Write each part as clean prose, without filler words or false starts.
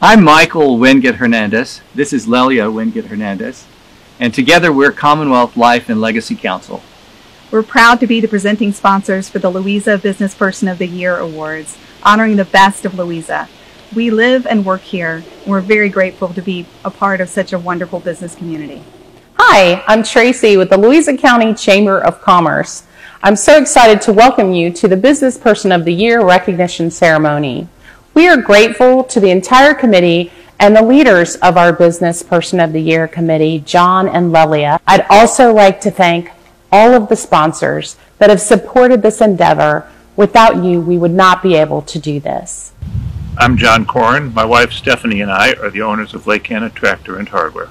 I'm Michael Wingate Hernandez. This is Lelia Wingate Hernandez. And together we're Commonwealth Life and Legacy Council. We're proud to be the presenting sponsors for the Louisa Business Person of the Year Awards, honoring the best of Louisa. We live and work here, and we're very grateful to be a part of such a wonderful business community. Hi, I'm Tracy with the Louisa County Chamber of Commerce. I'm so excited to welcome you to the Business Person of the Year recognition ceremony. We are grateful to the entire committee and the leaders of our Business Person of the Year committee, John and Lelia. I'd also like to thank all of the sponsors that have supported this endeavor. Without you, we would not be able to do this. I'm John Corrin. My wife Stephanie and I are the owners of Lake Anna Tractor and Hardware.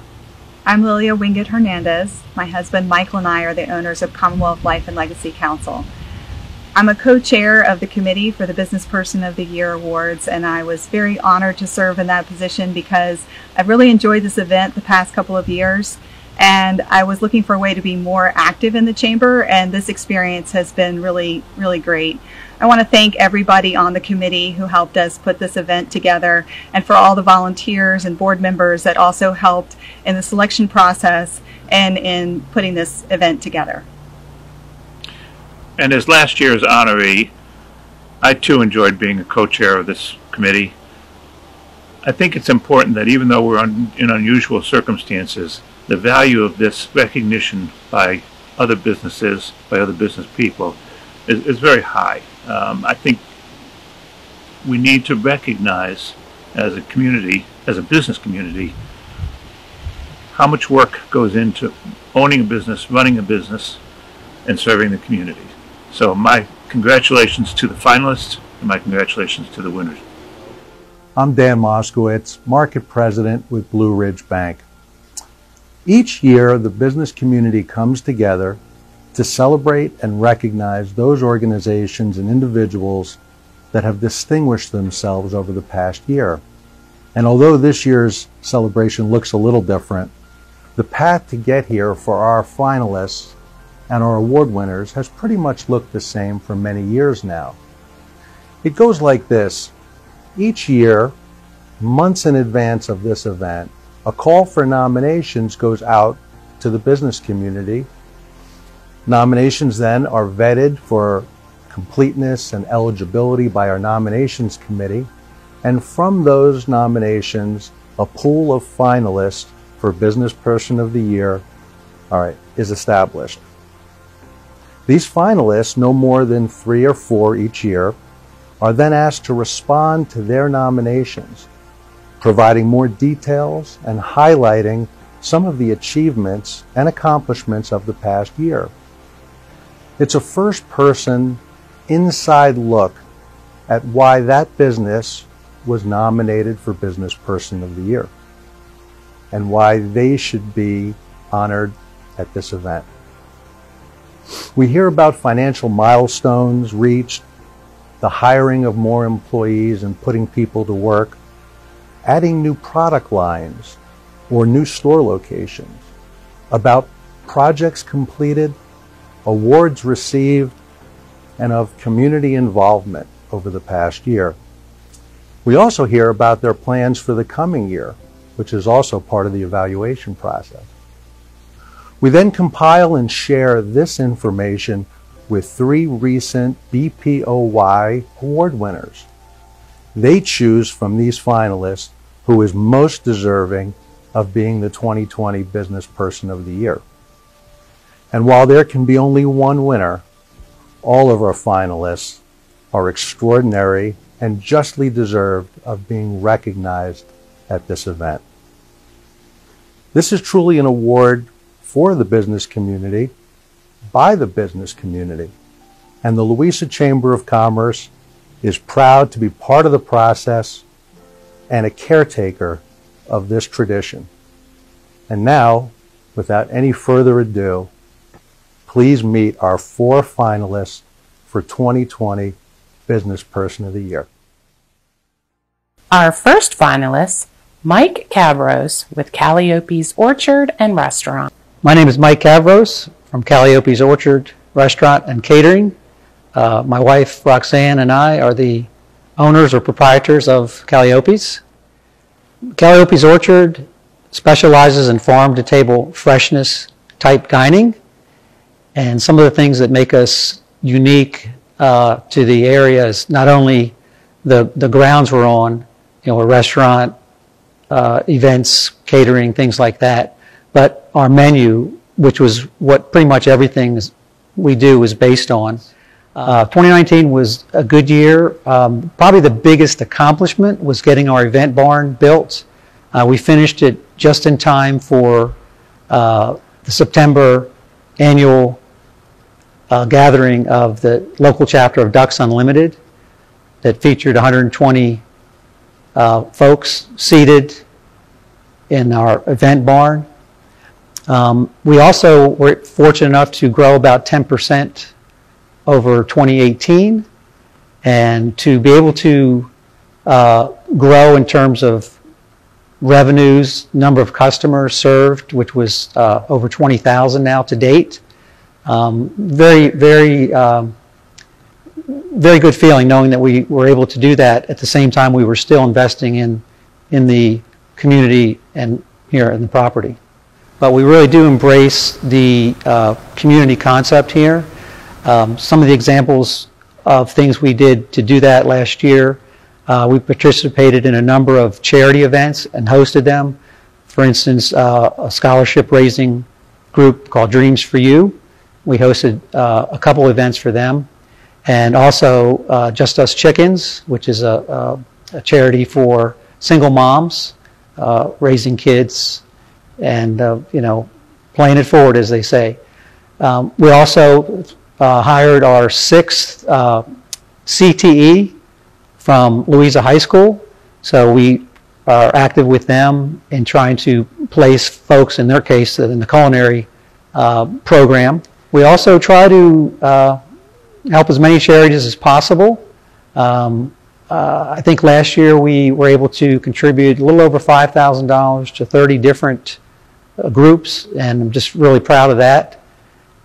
I'm Lilia Wingate Hernandez. My husband Michael and I are the owners of Commonwealth Life and Legacy Council. I'm a co-chair of the committee for the Business Person of the Year Awards, and I was very honored to serve in that position because I've really enjoyed this event the past couple of years, and I was looking for a way to be more active in the chamber, and this experience has been really, really great. I want to thank everybody on the committee who helped us put this event together, and for all the volunteers and board members that also helped in the selection process and in putting this event together. And as last year's honoree, I too enjoyed being a co-chair of this committee. I think it's important that even though we're in unusual circumstances, the value of this recognition by other businesses, by other business people, is very high. I think we need to recognize as a community, as a business community, how much work goes into owning a business, running a business, and serving the community. So my congratulations to the finalists and my congratulations to the winners. I'm Dan Moskowitz, Market President with Blue Ridge Bank. Each year, the business community comes together to celebrate and recognize those organizations and individuals that have distinguished themselves over the past year. And although this year's celebration looks a little different, the path to get here for our finalists and our award winners has pretty much looked the same for many years now. It goes like this. Each year, months in advance of this event, a call for nominations goes out to the business community. Nominations then are vetted for completeness and eligibility by our nominations committee, and from those nominations, a pool of finalists for Business Person of the Year, is established. These finalists, no more than 3 or 4 each year, are then asked to respond to their nominations, providing more details and highlighting some of the achievements and accomplishments of the past year. It's a first-person, inside look at why that business was nominated for Business Person of the Year and why they should be honored at this event. We hear about financial milestones reached, the hiring of more employees and putting people to work, adding new product lines or new store locations, about projects completed, awards received, and of community involvement over the past year. We also hear about their plans for the coming year, which is also part of the evaluation process. We then compile and share this information with 3 recent Bpoy award winners. They choose from these finalists who is most deserving of being the 2020 Business Person of the Year. And while there can be only one winner, all of our finalists are extraordinary and justly deserved of being recognized at this event. This is truly an award for the business community, by the business community, and the Louisa Chamber of Commerce is proud to be part of the process and a caretaker of this tradition. And now, without any further ado, please meet our 4 finalists for 2020 Business Person of the Year. Our first finalist, Mike Cavros with Calliope's Orchard and Restaurant. My name is Mike Cavros from Calliope's Orchard Restaurant and Catering. My wife Roxanne and I are the owners or proprietors of Calliope's. Calliope's Orchard specializes in farm-to-table freshness type dining, and some of the things that make us unique to the area is not only the grounds we're on, a restaurant, events, catering, things like that, but our menu, which was what pretty much everything we do is based on. 2019 was a good year. Probably the biggest accomplishment was getting our event barn built. We finished it just in time for the September annual gathering of the local chapter of Ducks Unlimited that featured 120 folks seated in our event barn. We also were fortunate enough to grow about 10% over 2018, and to be able to grow in terms of revenues, number of customers served, which was over 20,000 now to date. Very, very, very good feeling knowing that we were able to do that at the same time we were still investing in the community and here in the property. But we really do embrace the community concept here. Some of the examples of things we did to do that last year, we participated in a number of charity events and hosted them. For instance, a scholarship raising group called Dreams for You. We hosted a couple events for them. And also Just Us Chickens, which is a charity for single moms, raising kids and, playing it forward, as they say. We also hired our 6th CTE from Louisa High School. So we are active with them in trying to place folks, in their case, in the culinary program. We also try to help as many charities as possible. I think last year we were able to contribute a little over $5,000 to 30 different groups, and I'm just really proud of that.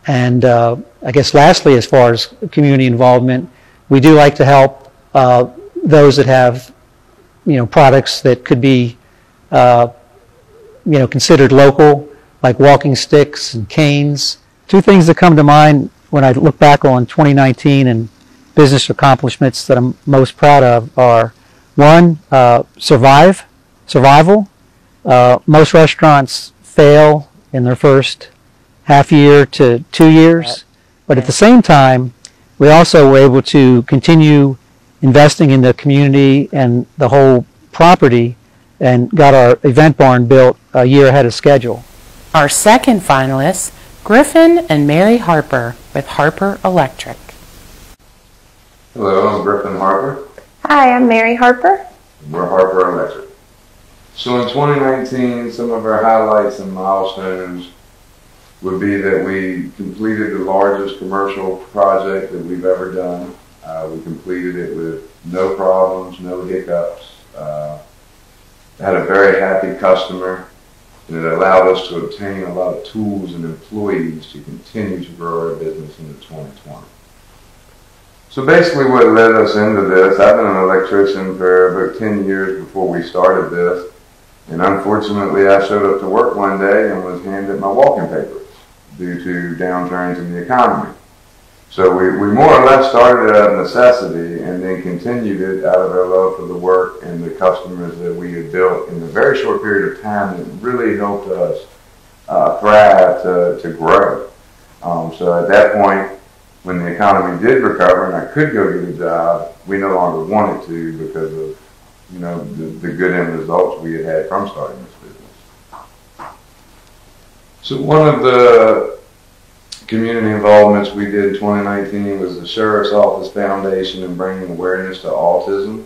And I guess lastly, as far as community involvement, we do like to help those that have, products that could be, considered local, like walking sticks and canes. 2 things that come to mind when I look back on 2019 and business accomplishments that I'm most proud of are, 1, survival. Most restaurants fail in their first half year to 2 years, but at the same time, we also were able to continue investing in the community and the whole property and got our event barn built a year ahead of schedule. Our second finalists, Griffin and Mary Harper with Harper Electric. Hello, I'm Griffin Harper. Hi, I'm Mary Harper. We're Harper Electric. So in 2019, some of our highlights and milestones would be that we completed the largest commercial project that we've ever done. We completed it with no problems, no hiccups. Had a very happy customer, and it allowed us to obtain a lot of tools and employees to continue to grow our business into 2020. So basically what led us into this, I've been an electrician for about 10 years before we started this, and unfortunately I showed up to work one day and was handed my walking papers due to downturns in the economy. So we more or less started out of necessity and then continued it out of our love for the work and the customers that we had built in a very short period of time that really helped us thrive to grow. So at that point, when the economy did recover and I could go get a job, we no longer wanted to because of the good end results we had from starting this business. So one of the community involvements we did in 2019 was the Sheriff's Office Foundation and bringing awareness to autism.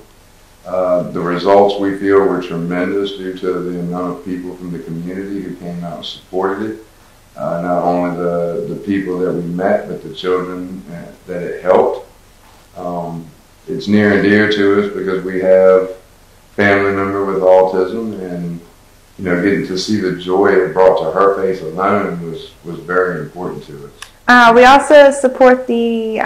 The results we feel were tremendous due to the amount of people from the community who came out and supported it. Not only the people that we met, but the children that it helped. It's near and dear to us because we have a family member with autism, and getting to see the joy it brought to her face alone was very important to us. We also support the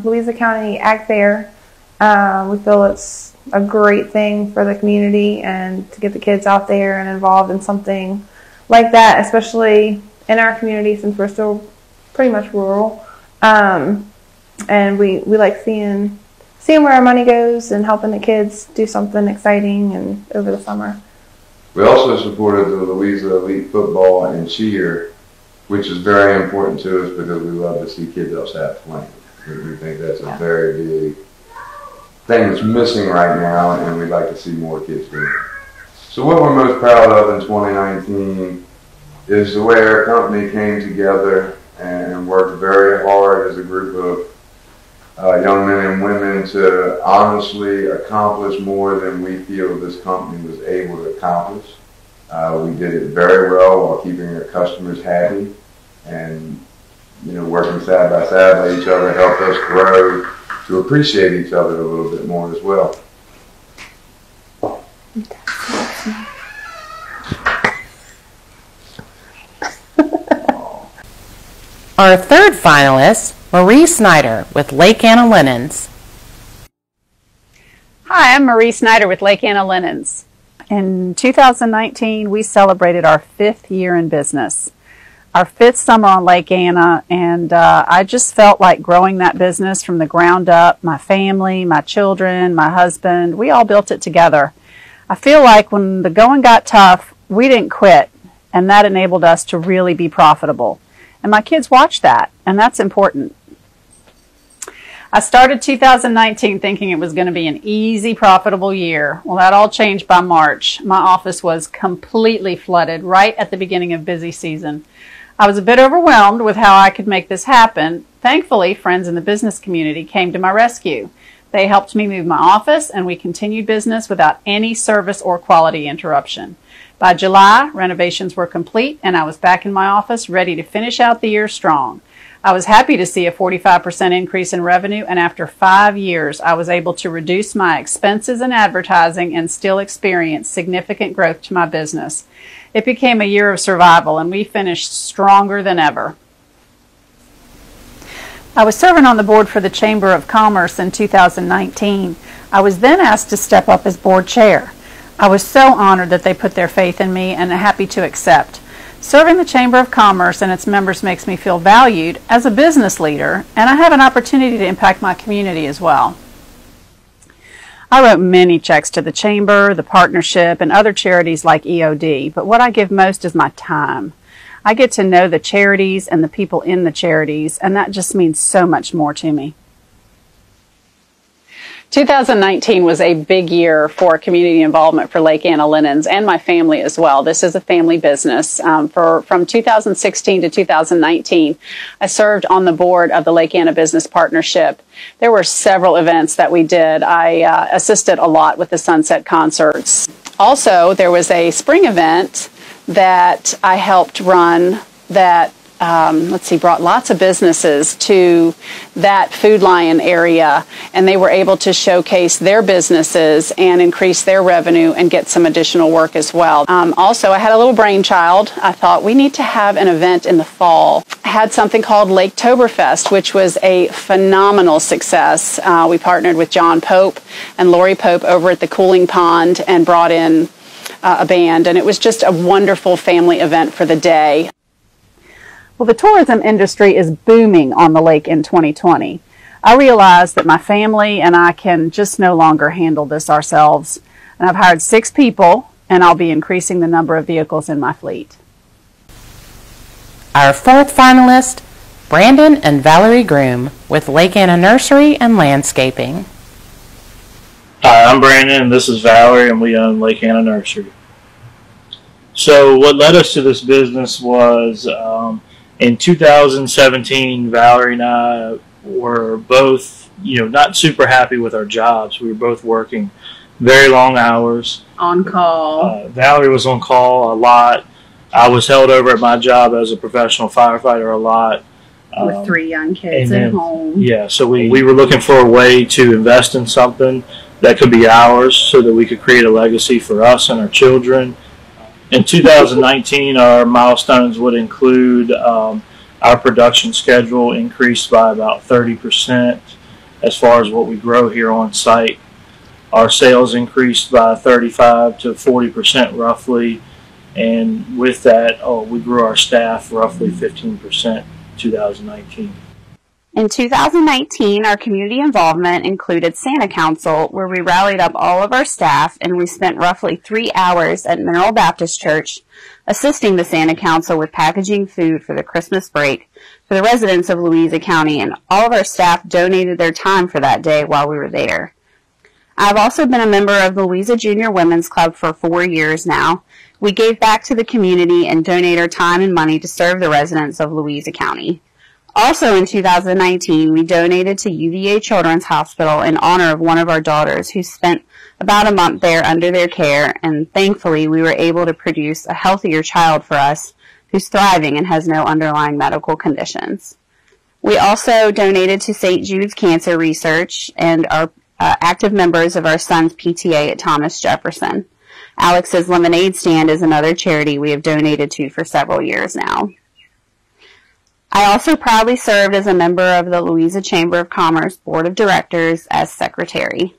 Louisa County Ag Fair We feel it's a great thing for the community and to get the kids out there and involved in something like that, especially in our community since we're still pretty much rural. And we like seeing where our money goes and helping the kids do something exciting and over the summer. We also supported the Louisa Elite Football and Cheer, which is very important to us because we love to see kids outside playing. We think that's a very big thing that's missing right now, and we'd like to see more kids doing it. So what we're most proud of in 2019 is the way our company came together and worked very hard as a group of young men and women to honestly accomplish more than we feel this company was able to accomplish. We did it very well while keeping our customers happy, and working side by side with each other helped us grow to appreciate each other a little bit more as well. Our third finalist, Marie Snyder with Lake Anna Linens. Hi, I'm Marie Snyder with Lake Anna Linens. In 2019, we celebrated our 5th year in business, our 5th summer on Lake Anna, and I just felt like growing that business from the ground up. My family, my children, my husband, we all built it together. I feel like when the going got tough, we didn't quit, and that enabled us to really be profitable. And my kids watched that, and that's important. I started 2019 thinking it was going to be an easy, profitable year. Well, that all changed by March. My office was completely flooded right at the beginning of busy season. I was a bit overwhelmed with how I could make this happen. Thankfully, friends in the business community came to my rescue. They helped me move my office, and we continued business without any service or quality interruption. By July, renovations were complete, and I was back in my office ready to finish out the year strong. I was happy to see a 45% increase in revenue, and after 5 years, I was able to reduce my expenses in advertising and still experience significant growth to my business. It became a year of survival, and we finished stronger than ever. I was serving on the board for the Chamber of Commerce in 2019. I was then asked to step up as board chair. I was so honored that they put their faith in me and happy to accept. Serving the Chamber of Commerce and its members makes me feel valued as a business leader, and I have an opportunity to impact my community as well. I wrote many checks to the Chamber, the Partnership, and other charities like EOD, but what I give most is my time. I get to know the charities and the people in the charities, and that just means so much more to me. 2019 was a big year for community involvement for Lake Anna Linens and my family as well. This is a family business. From 2016 to 2019, I served on the board of the Lake Anna Business Partnership. There were several events that we did. I assisted a lot with the Sunset Concerts. Also, there was a spring event that I helped run that brought lots of businesses to that Food Lion area, and they were able to showcase their businesses and increase their revenue and get some additional work as well. Also, I had a little brainchild. I thought we need to have an event in the fall. I had something called Laketoberfest, which was a phenomenal success. We partnered with John Pope and Lori Pope over at the Cooling Pond and brought in a band, and it was just a wonderful family event for the day. Well, the tourism industry is booming on the lake in 2020. I realized that my family and I can just no longer handle this ourselves. And I've hired 6 people, and I'll be increasing the number of vehicles in my fleet. Our fourth finalist, Brandon and Valerie Groom with Lake Anna Nursery and Landscaping. Hi, I'm Brandon, and this is Valerie, and we own Lake Anna Nursery. So what led us to this business was in 2017, Valerie and I were both, not super happy with our jobs. We were both working very long hours. On call. Valerie was on call a lot. I was held over at my job as a professional firefighter a lot. With 3 young kids at home. Yeah, so we were looking for a way to invest in something that could be ours so that we could create a legacy for us and our children. In 2019, our milestones would include our production schedule increased by about 30%. as far as what we grow here on site. Our sales increased by 35 to 40% roughly, and with that, we grew our staff roughly 15% 2019. In 2019, our community involvement included Santa Council, where we rallied up all of our staff and we spent roughly 3 hours at Mineral Baptist Church assisting the Santa Council with packaging food for the Christmas break for the residents of Louisa County, and all of our staff donated their time for that day while we were there. I've also been a member of the Louisa Junior Women's Club for 4 years now. We gave back to the community and donate our time and money to serve the residents of Louisa County. Also in 2019, we donated to UVA Children's Hospital in honor of one of our daughters who spent about a month there under their care, and thankfully we were able to produce a healthier child for us who's thriving and has no underlying medical conditions. We also donated to St. Jude's Cancer Research and are active members of our son's PTA at Thomas Jefferson. Alex's Lemonade Stand is another charity we have donated to for several years now. I also proudly served as a member of the Louisa Chamber of Commerce Board of Directors as secretary.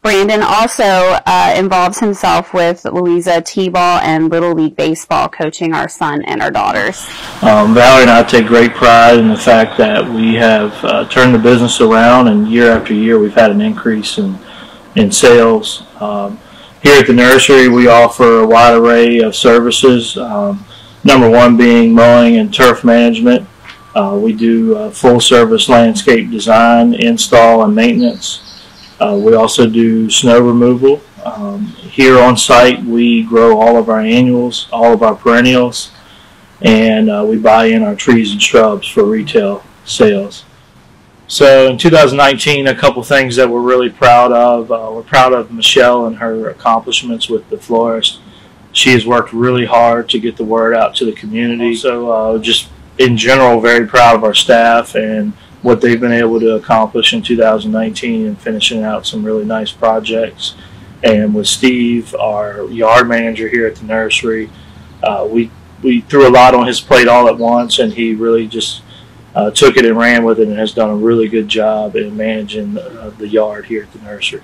Brandon also involves himself with Louisa T-ball and Little League Baseball, coaching our son and our daughters. Valerie and I take great pride in the fact that we have turned the business around, and year after year we've had an increase in sales. Here at the nursery we offer a wide array of services. Number one being mowing and turf management. We do full service landscape design, install, and maintenance. We also do snow removal. Here on site we grow all of our annuals, all of our perennials, and we buy in our trees and shrubs for retail sales. So in 2019, a couple things that we're really proud of. We're proud of Michelle and her accomplishments with the florist. She has worked really hard to get the word out to the community. So just in general, very proud of our staff and what they've been able to accomplish in 2019 and finishing out some really nice projects. And with Steve, our yard manager here at the nursery, we threw a lot on his plate all at once, and he really just took it and ran with it and has done a really good job in managing the yard here at the nursery.